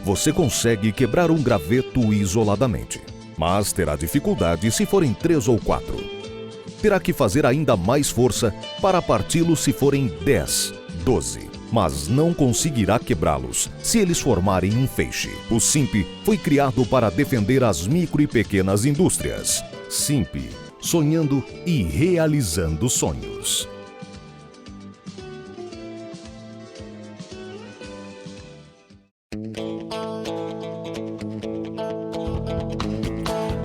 você consegue quebrar um graveto isoladamente, mas terá dificuldade se forem 3 ou 4. Terá que fazer ainda mais força para parti-lo se forem 10, 12. Mas não conseguirá quebrá-los se eles formarem um feixe. O SIMP foi criado para defender as micro e pequenas indústrias. SIMP, sonhando e realizando sonhos.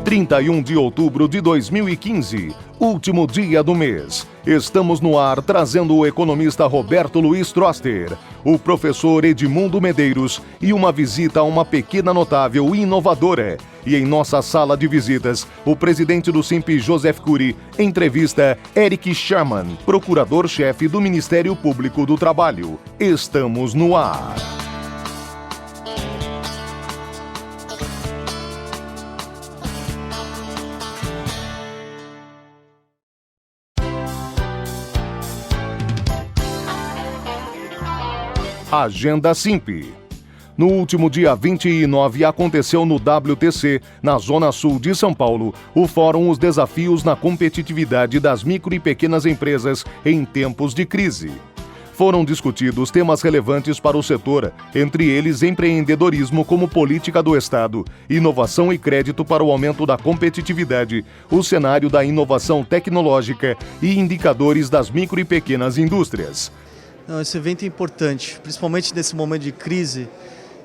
(31 de outubro de 2015, último dia do mês. Estamos no ar trazendo o economista Roberto Luiz Troster, o professor Edmundo Medeiros e uma visita a uma pequena notável e inovadora. E em nossa sala de visitas, o presidente do SIMP, Joseph Cury, entrevista Eric Sherman, procurador-chefe do Ministério Público do Trabalho. Estamos no ar. Agenda SIMP. No último dia 29 aconteceu no WTC, na Zona Sul de São Paulo, o Fórum Os Desafios na Competitividade das Micro e Pequenas Empresas em Tempos de Crise. Foram discutidos temas relevantes para o setor, entre eles empreendedorismo como política do Estado, inovação e crédito para o aumento da competitividade, o cenário da inovação tecnológica e indicadores das micro e pequenas indústrias. Esse evento é importante, principalmente nesse momento de crise,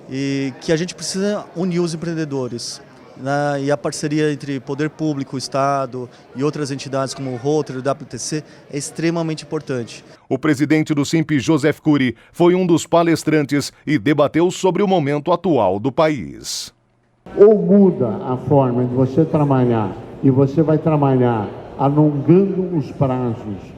e que a gente precisa unir os empreendedores. Né? E a parceria entre poder público, Estado e outras entidades como o Rotary e o WTC é extremamente importante. O presidente do SIMP, Joseph Cury, foi um dos palestrantes e debateu sobre o momento atual do país. Ou muda a forma de você trabalhar e você vai trabalhar alongando os prazos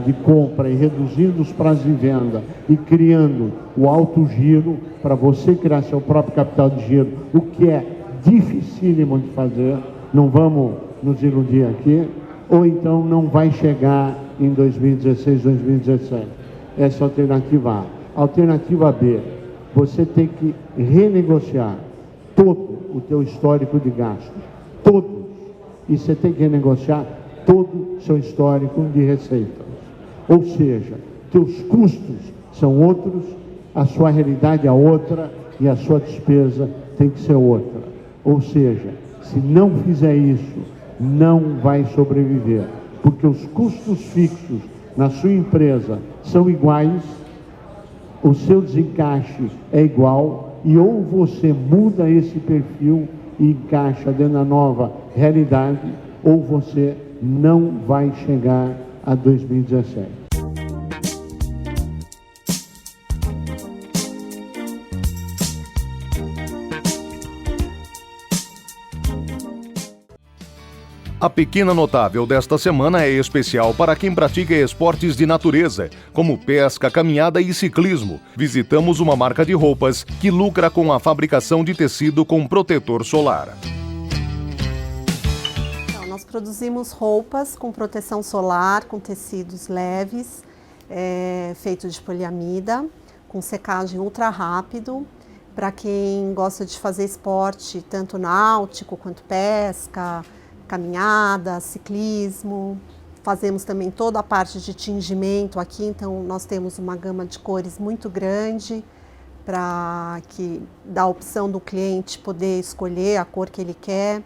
de compra e reduzindo os prazos de venda e criando o alto giro para você criar seu próprio capital de giro, o que é dificílimo de fazer, não vamos nos iludir aqui, ou então não vai chegar em 2016, 2017. Essa é a alternativa A. Alternativa B, você tem que renegociar todo o teu histórico de gastos, todos, e você tem que renegociar todo o seu histórico de receitas. Ou seja, teus custos são outros, a sua realidade é outra e a sua despesa tem que ser outra. Ou seja, se não fizer isso, não vai sobreviver, porque os custos fixos na sua empresa são iguais, o seu desencaixe é igual, e ou você muda esse perfil e encaixa dentro da nova realidade, ou você não vai chegar a 2017. A pequena notável desta semana é especial para quem pratica esportes de natureza, como pesca, caminhada e ciclismo. Visitamos uma marca de roupas que lucra com a fabricação de tecido com protetor solar. Nós produzimos roupas com proteção solar, com tecidos leves, feito de poliamida, com secagem ultra rápido, para quem gosta de fazer esporte, tanto náutico quanto pesca, caminhada, ciclismo. Fazemos também toda a parte de tingimento aqui, então nós temos uma gama de cores muito grande para que dá a opção do cliente poder escolher a cor que ele quer.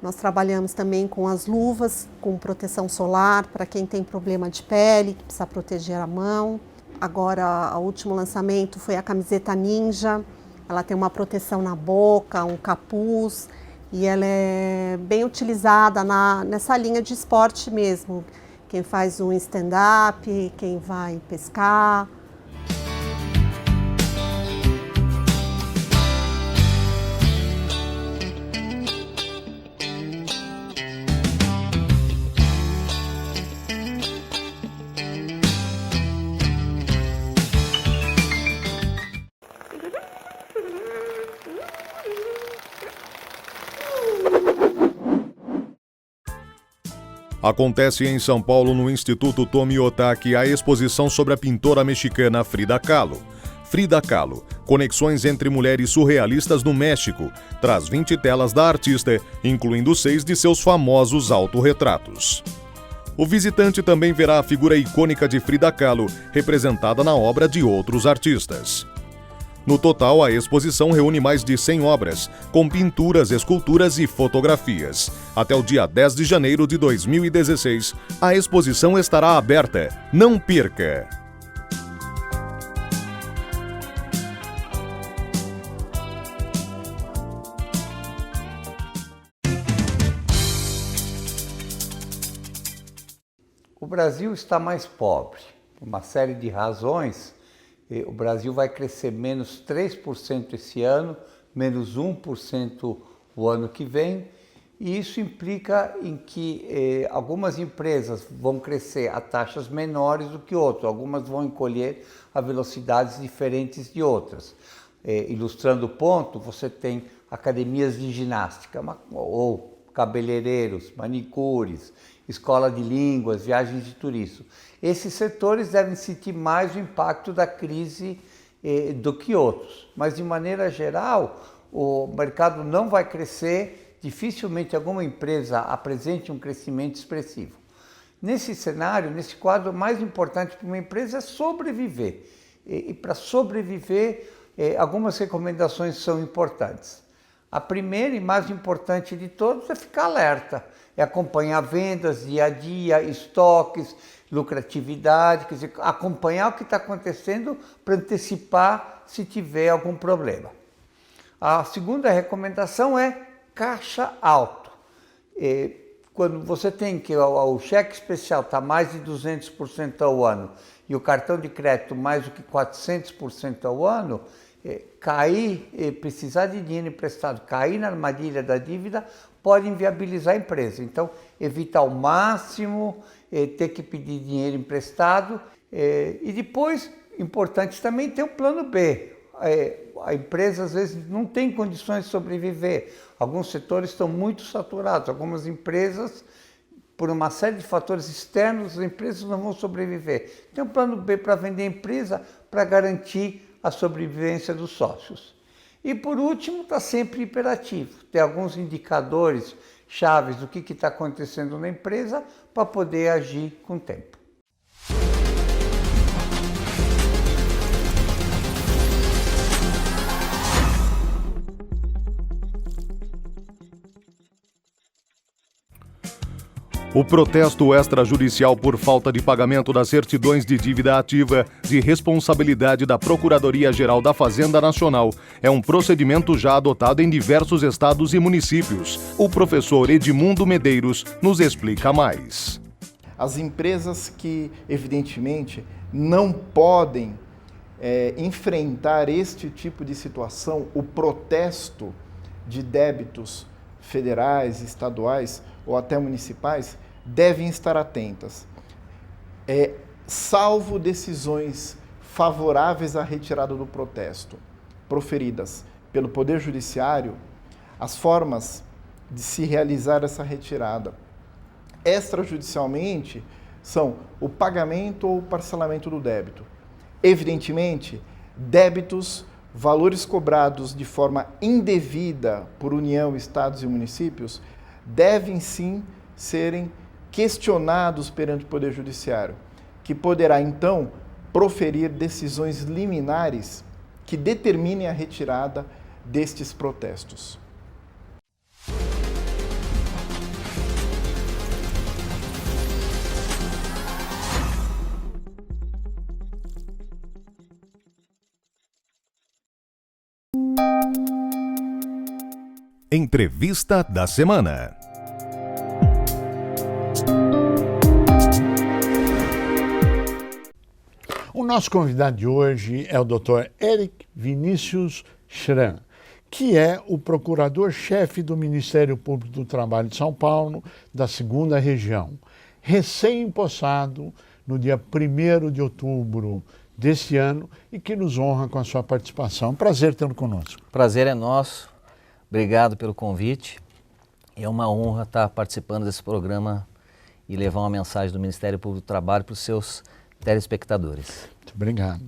Nós trabalhamos também com as luvas com proteção solar para quem tem problema de pele, que precisa proteger a mão. Agora, o último lançamento foi a camiseta Ninja. Ela tem uma proteção na boca, um capuz, e ela é bem utilizada nessa linha de esporte mesmo. Quem faz um stand-up, quem vai pescar. Acontece em São Paulo, no Instituto Tomi Otaki, a exposição sobre a pintora mexicana Frida Kahlo. Frida Kahlo, Conexões entre Mulheres Surrealistas no México, traz 20 telas da artista, incluindo 6 de seus famosos autorretratos. O visitante também verá a figura icônica de Frida Kahlo, representada na obra de outros artistas. No total, a exposição reúne mais de 100 obras, com pinturas, esculturas e fotografias. Até o dia 10 de janeiro de 2016, a exposição estará aberta. Não perca! O Brasil está mais pobre, por uma série de razões. O Brasil vai crescer menos 3% esse ano, menos 1% o ano que vem, e isso implica em que algumas empresas vão crescer a taxas menores do que outras, algumas vão encolher a velocidades diferentes de outras. Ilustrando o ponto, você tem academias de ginástica, ou cabeleireiros, manicures, escola de línguas, viagens de turismo. Esses setores devem sentir mais o impacto da crise do que outros. Mas, de maneira geral, o mercado não vai crescer, dificilmente alguma empresa apresente um crescimento expressivo. Nesse cenário, nesse quadro, o mais importante para uma empresa é sobreviver. E para sobreviver, algumas recomendações são importantes. A primeira e mais importante de todas é ficar alerta, é acompanhar vendas dia a dia, estoques, lucratividade, quer dizer, acompanhar o que está acontecendo para antecipar se tiver algum problema. A segunda recomendação é caixa alto. Quando você tem que o cheque especial está mais de 200% ao ano e o cartão de crédito mais do que 400% ao ano, precisar de dinheiro emprestado, cair na armadilha da dívida, pode inviabilizar a empresa. Então, evitar ao máximo ter que pedir dinheiro emprestado. E depois, importante também ter um plano B. A empresa, às vezes, não tem condições de sobreviver. Alguns setores estão muito saturados. Algumas empresas, por uma série de fatores externos, as empresas não vão sobreviver. Tem um plano B para vender a empresa para garantir a sobrevivência dos sócios. E por último, está sempre hiperativo. Tem alguns indicadores chaves do que está acontecendo na empresa para poder agir com o tempo. O protesto extrajudicial por falta de pagamento das certidões de dívida ativa de responsabilidade da Procuradoria-Geral da Fazenda Nacional é um procedimento já adotado em diversos estados e municípios. O professor Edmundo Medeiros nos explica mais. As empresas que, evidentemente, não podem enfrentar este tipo de situação, o protesto de débitos federais, estaduais ou até municipais, devem estar atentas. Salvo decisões favoráveis à retirada do protesto, proferidas pelo Poder Judiciário, as formas de se realizar essa retirada extrajudicialmente são o pagamento ou o parcelamento do débito. Evidentemente, débitos, valores cobrados de forma indevida por União, Estados e municípios, devem sim serem questionados perante o Poder Judiciário, que poderá então proferir decisões liminares que determinem a retirada destes protestos. Entrevista da semana. O nosso convidado de hoje é o Dr. Eric Vinícius Schran, que é o procurador-chefe do Ministério Público do Trabalho de São Paulo, da 2ª Região, recém-empossado no dia 1º de outubro deste ano e que nos honra com a sua participação. Prazer tê-lo conosco. Prazer é nosso. Obrigado pelo convite. É uma honra estar participando desse programa e levar uma mensagem do Ministério Público do Trabalho para os seus telespectadores. Muito obrigado.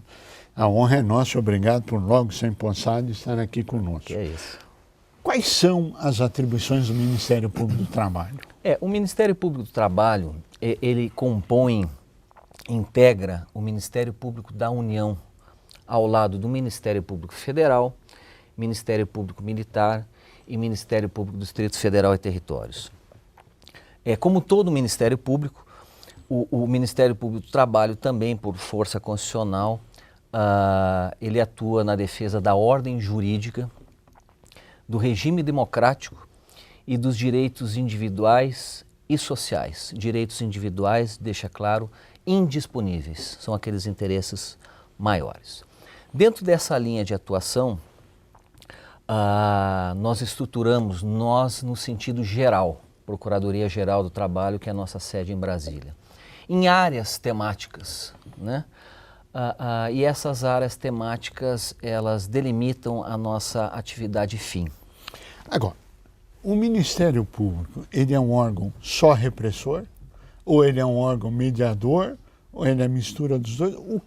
A honra é nossa, obrigado por logo ser empossado e estar aqui conosco. Que é isso. Quais são as atribuições do Ministério Público do Trabalho? O Ministério Público do Trabalho, ele integra o Ministério Público da União ao lado do Ministério Público Federal, Ministério Público Militar e Ministério Público do Distrito Federal e Territórios. Como todo Ministério Público, o Ministério Público do Trabalho também, por força constitucional, ele atua na defesa da ordem jurídica, do regime democrático e dos direitos individuais e sociais. Direitos individuais, deixa claro, indisponíveis, são aqueles interesses maiores. Dentro dessa linha de atuação, nós estruturamos, no sentido geral, Procuradoria-Geral do Trabalho, que é a nossa sede em Brasília, em áreas temáticas, né? E essas áreas temáticas, elas delimitam a nossa atividade fim. Agora, o Ministério Público, ele é um órgão só repressor? Ou ele é um órgão mediador? Ou ele é a mistura dos dois? O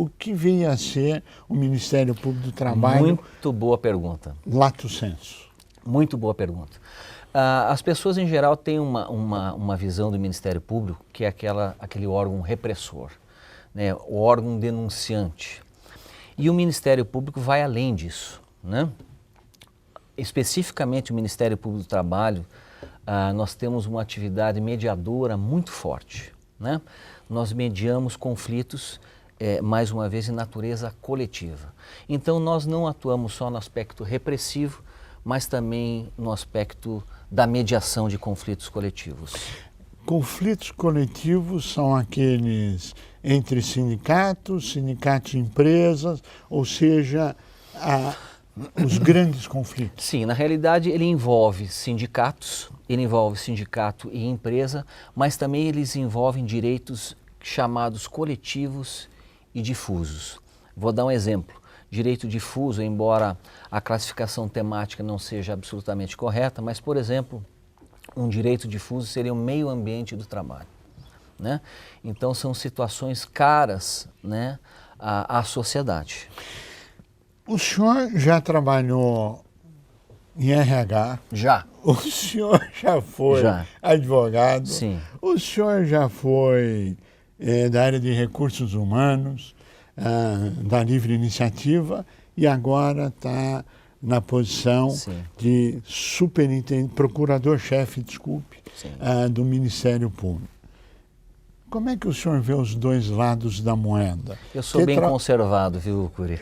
que vem a ser o Ministério Público do Trabalho? Muito boa pergunta. Lato sensu. Muito boa pergunta. As pessoas, em geral, têm uma visão do Ministério Público que é aquele órgão repressor, né? O órgão denunciante. E o Ministério Público vai além disso, né? Especificamente o Ministério Público do Trabalho, nós temos uma atividade mediadora muito forte, né? Nós mediamos conflitos, mais uma vez, em natureza coletiva. Então, nós não atuamos só no aspecto repressivo, mas também no aspecto da mediação de conflitos coletivos. Conflitos coletivos são aqueles entre sindicatos e empresas, ou seja, os grandes conflitos. Sim, na realidade ele envolve sindicato e empresa, mas também eles envolvem direitos chamados coletivos e difusos. Vou dar um exemplo. Direito difuso, embora a classificação temática não seja absolutamente correta, mas, por exemplo, um direito difuso seria o meio ambiente do trabalho, né? Então, são situações caras, né, à sociedade. O senhor já trabalhou em RH? Já. O senhor já foi advogado? Sim. O senhor já foi da área de recursos humanos, da livre iniciativa, e agora está na posição de superintendente, procurador-chefe, do Ministério Público. Como é que o senhor vê os dois lados da moeda? Eu sou bem conservado, viu, Curi?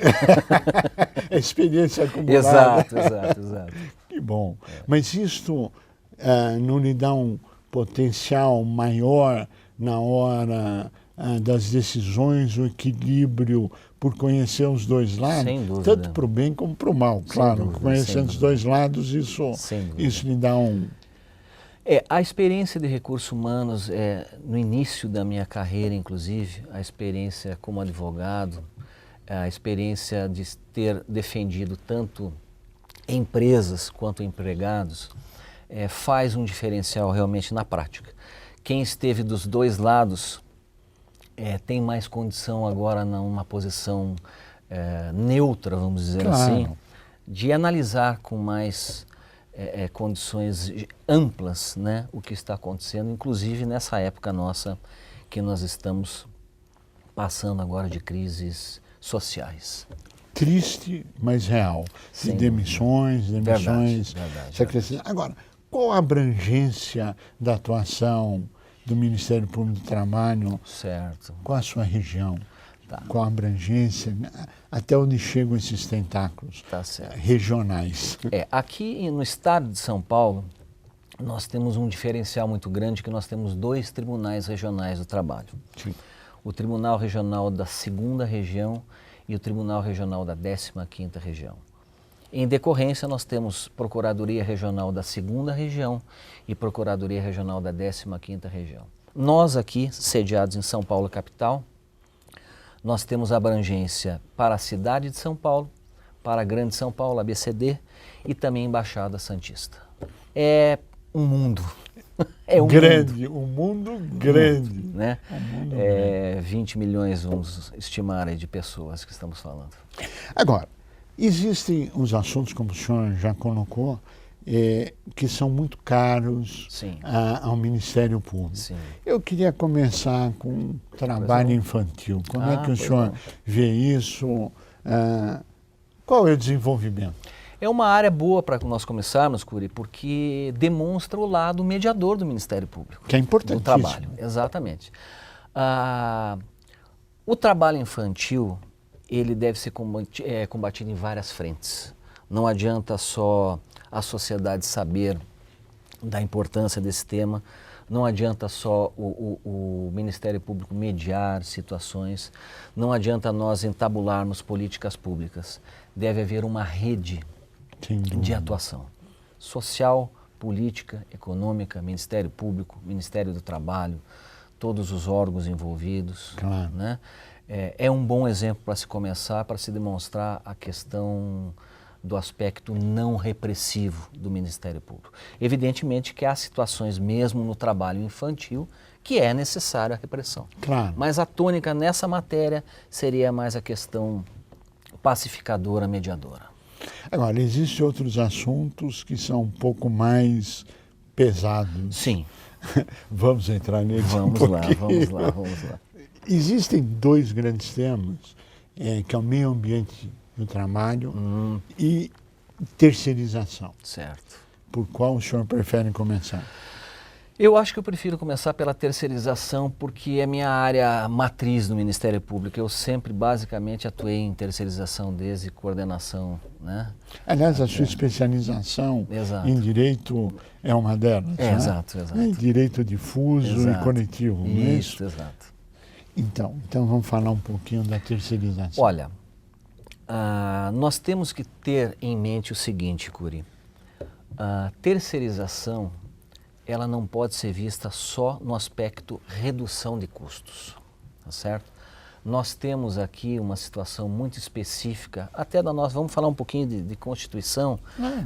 Experiência acumulada. Exato. Que bom. Mas isto não lhe dá um potencial maior na hora das decisões, o equilíbrio por conhecer os dois lados? Sem dúvida. Tanto para o bem como para o mal, claro. Dúvida, conhecendo os dois lados, isso lhe dá um... A experiência de recursos humanos, no início da minha carreira, inclusive, a experiência como advogado, a experiência de ter defendido tanto empresas quanto empregados, faz um diferencial realmente na prática. Quem esteve dos dois lados tem mais condição agora numa posição neutra, vamos dizer assim, de analisar com mais condições amplas, né, o que está acontecendo, inclusive nessa época nossa que nós estamos passando agora de crises sociais. Triste, mas real. De demissões. Verdade. Agora, qual a abrangência da atuação do Ministério Público do Trabalho com a sua região? Com a abrangência, até onde chegam esses tentáculos regionais? Aqui no estado de São Paulo, nós temos um diferencial muito grande, que nós temos 2 tribunais regionais do trabalho. Sim. O Tribunal Regional da 2ª Região e o Tribunal Regional da 15ª Região. Em decorrência, nós temos Procuradoria Regional da 2ª Região e Procuradoria Regional da 15ª Região. Nós aqui, sediados em São Paulo capital, nós temos abrangência para a cidade de São Paulo, para a Grande São Paulo, ABCD, e também Embaixada Santista. É um mundo. É um grande, um mundo grande. né? Um mundo 20 milhões, vamos estimar, aí, de pessoas que estamos falando. Agora, existem os assuntos, como o senhor já colocou, que são muito caros Sim. ao Ministério Público. Sim. Eu queria começar com trabalho infantil. Como é que o pois senhor não. vê isso? Qual é o desenvolvimento? É uma área boa para nós começarmos, Curi, porque demonstra o lado mediador do Ministério Público. Que é Do importantíssimo. trabalho, exatamente. O trabalho infantil, ele deve ser combatido em várias frentes. Não adianta só a sociedade saber da importância desse tema, não adianta só o Ministério Público mediar situações, não adianta nós entabularmos políticas públicas. Deve haver uma rede Sem dúvida. de atuação social, política, econômica, Ministério Público, Ministério do Trabalho, todos os órgãos envolvidos. Claro. Né? É um bom exemplo para se começar, para se demonstrar a questão do aspecto não repressivo do Ministério Público. Evidentemente que há situações mesmo no trabalho infantil que é necessária a repressão. Claro. Mas a tônica nessa matéria seria mais a questão pacificadora, mediadora. Agora, existem outros assuntos que são um pouco mais pesados. Sim, Vamos entrar neles vamos um lá, pouquinho. vamos lá. Existem dois grandes temas, que é o meio ambiente do trabalho e terceirização. Certo. Por qual o senhor prefere começar? Eu acho que eu prefiro começar pela terceirização porque é minha área matriz no Ministério Público. Eu sempre, basicamente, atuei em terceirização desde coordenação, né? Aliás, a sua especialização Exato. em direito é uma delas, né? Exato. Em direito difuso Exato. e coletivo, não é isso? Exato. Então vamos falar um pouquinho da terceirização. Olha, nós temos que ter em mente o seguinte, Curi. A terceirização, ela não pode ser vista só no aspecto redução de custos, tá certo? Nós temos aqui uma situação muito específica, até da nossa, vamos falar um pouquinho de Constituição,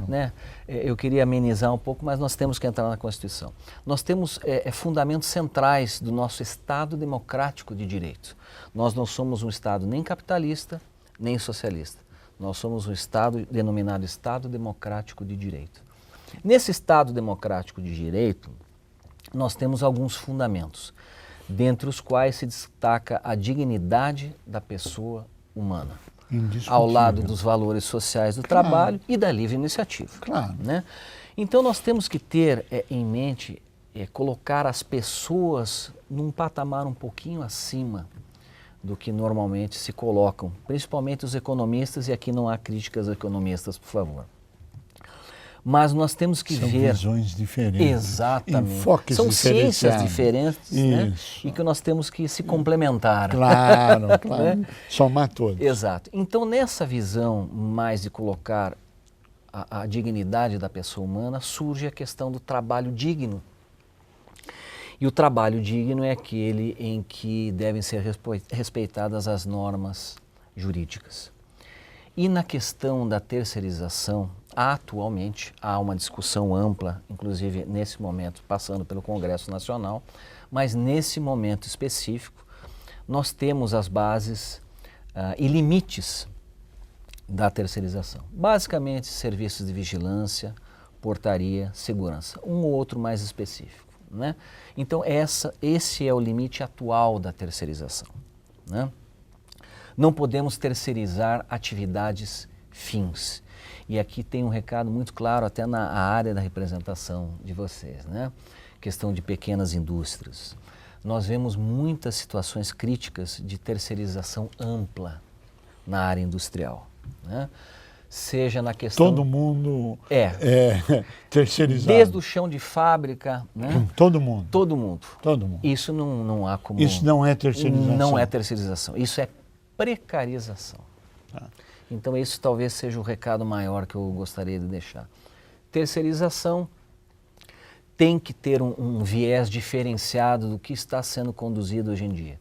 né? Eu queria amenizar um pouco, mas nós temos que entrar na Constituição. Nós temos fundamentos centrais do nosso Estado democrático de direito. Nós não somos um Estado nem capitalista, nem socialista. Nós somos um Estado denominado Estado democrático de direito. Nesse Estado democrático de direito, nós temos alguns fundamentos, dentre os quais se destaca a dignidade da pessoa humana, ao lado dos valores sociais do trabalho e da livre iniciativa. Claro. Né? Então nós temos que ter em mente colocar as pessoas num patamar um pouquinho acima do que normalmente se colocam, principalmente os economistas, e aqui não há críticas aos economistas, por favor. Mas nós temos que São ver... visões diferentes. Exatamente. Enfoques São ciências diferenciados. diferentes, né? Isso. E que nós temos que se complementar. Claro, Né? Somar todos. Exato. Então, nessa visão mais de colocar a dignidade da pessoa humana, surge a questão do trabalho digno. E o trabalho digno é aquele em que devem ser respeitadas as normas jurídicas. E na questão da terceirização, atualmente há uma discussão ampla, inclusive nesse momento passando pelo Congresso Nacional, mas nesse momento específico nós temos as bases e limites da terceirização. Basicamente serviços de vigilância, portaria, segurança, um ou outro mais específico, né? Então esse é o limite atual da terceirização, né? Não podemos terceirizar atividades fins. E aqui tem um recado muito claro até na área da representação de vocês, né? Questão de pequenas indústrias. Nós vemos muitas situações críticas de terceirização ampla na área industrial, né? Seja na questão... Todo mundo terceirizado. Desde o chão de fábrica, né? Todo mundo. Todo mundo. Todo mundo. Isso não há como... Isso não é terceirização. Não é terceirização. Isso é precarização. Tá. Então isso talvez seja o recado maior que eu gostaria de deixar. Terceirização tem que ter um viés diferenciado do que está sendo conduzido hoje em dia.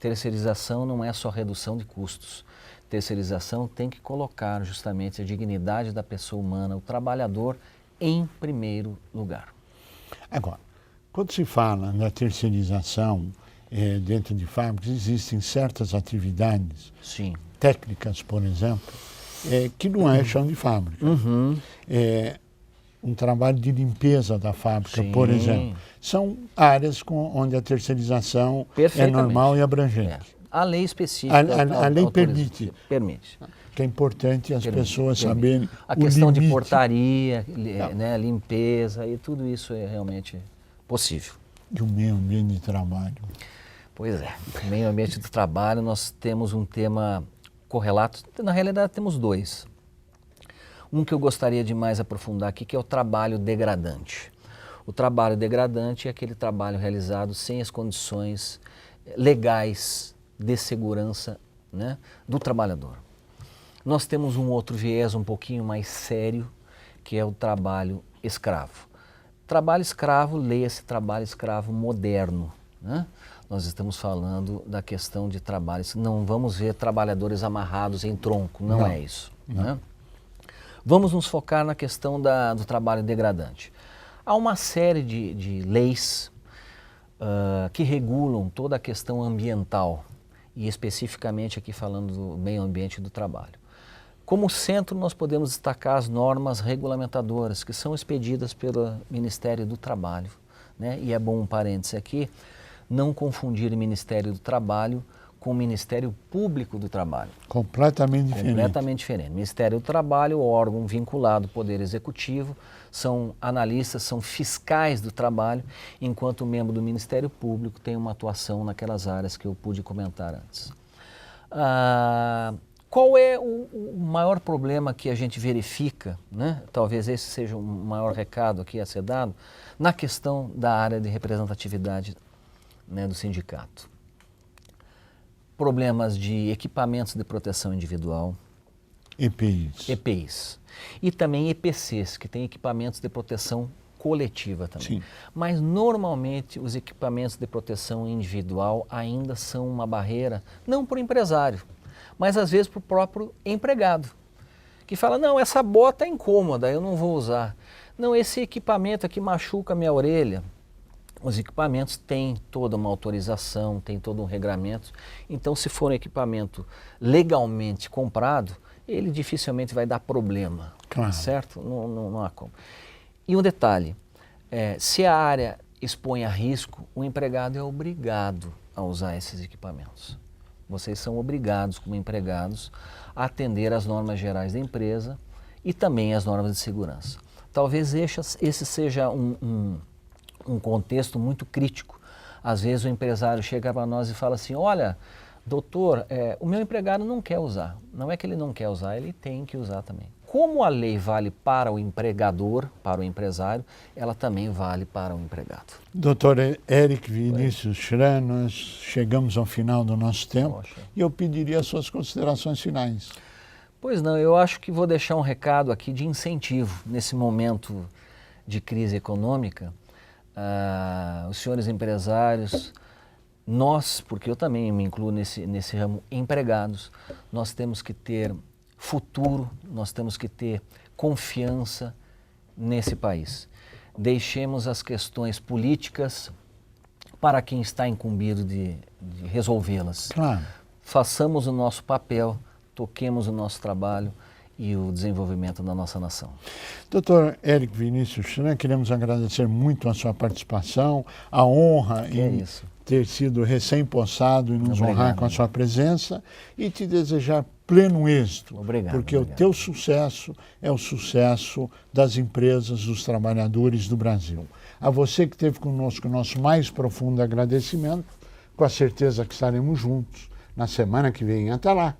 Terceirização não é só redução de custos. Terceirização tem que colocar justamente a dignidade da pessoa humana, o trabalhador, em primeiro lugar. Agora, Quando se fala da terceirização dentro de fábricas, existem certas atividades Sim. técnicas, por exemplo, que não é chão de fábrica. Um trabalho de limpeza da fábrica, por exemplo. São áreas onde a terceirização é normal e abrangente. A lei específica. A lei permite. Permite. Que é importante as pessoas saberem a questão limite. de portaria, né, limpeza, e tudo isso é realmente possível. E o meio ambiente de trabalho. Pois é, no meio ambiente do trabalho nós temos um tema correlato, na realidade temos dois. Um que eu gostaria de mais aprofundar aqui, que é o trabalho degradante. O trabalho degradante é aquele trabalho realizado sem as condições legais de segurança, né, do trabalhador. Nós temos um outro viés um pouquinho mais sério, que é o trabalho escravo. Trabalho escravo, leia-se trabalho escravo moderno, né? Nós estamos falando da questão de trabalho, não vamos ver trabalhadores amarrados em tronco, não é isso. Né? Vamos nos focar na questão do trabalho degradante. Há uma série de leis que regulam toda a questão ambiental, e especificamente aqui falando do meio ambiente do trabalho. Como centro, nós podemos destacar as normas regulamentadoras que são expedidas pelo Ministério do Trabalho, né? E é bom um parêntese aqui, não confundir o Ministério do Trabalho com o Ministério Público do Trabalho. Completamente diferente. Completamente diferente. Ministério do Trabalho, o órgão vinculado ao Poder Executivo, são analistas, são fiscais do trabalho, enquanto o membro do Ministério Público tem uma atuação naquelas áreas que eu pude comentar antes. Qual é o maior problema que a gente verifica, né? Talvez esse seja o maior recado aqui a ser dado, na questão da área de representatividade, né, do sindicato? Problemas de equipamentos de proteção individual. EPIs. E também EPCs, que tem equipamentos de proteção coletiva também. Sim. Mas normalmente os equipamentos de proteção individual ainda são uma barreira, não para o empresário, mas às vezes para o próprio empregado, que fala, não, essa bota é incômoda, eu não vou usar. Não, esse equipamento aqui machuca a minha orelha. Os equipamentos têm toda uma autorização, tem todo um regramento. Então, se for um equipamento legalmente comprado, ele dificilmente vai dar problema, claro. Certo? Não há como. E um detalhe, se a área expõe a risco, o empregado é obrigado a usar esses equipamentos. Vocês são obrigados, como empregados, a atender às normas gerais da empresa e também às normas de segurança. Talvez esse seja um contexto muito crítico. Às vezes o empresário chega para nós e fala assim, olha, doutor, o meu empregado não quer usar. Não é que ele não quer usar, ele tem que usar também. Como a lei vale para o empregador, para o empresário, ela também vale para o empregado. Doutor Eric Vinícius Schran, nós chegamos ao final do nosso tempo. Poxa. E eu pediria as suas considerações finais. Pois não, eu acho que vou deixar um recado aqui de incentivo nesse momento de crise econômica. Os senhores empresários, nós, porque eu também me incluo nesse ramo, empregados, nós temos que ter futuro, nós temos que ter confiança nesse país. Deixemos as questões políticas para quem está incumbido de resolvê-las. Claro. Façamos o nosso papel, toquemos o nosso trabalho e o desenvolvimento da nossa nação. Doutor Eric Vinícius Schran, queremos agradecer muito a sua participação, a honra em ter sido recém-possado e nos honrar com a sua presença e te desejar pleno êxito, porque o teu sucesso é o sucesso das empresas, dos trabalhadores do Brasil. A você que esteve conosco, o nosso mais profundo agradecimento, com a certeza que estaremos juntos na semana que vem. Até lá!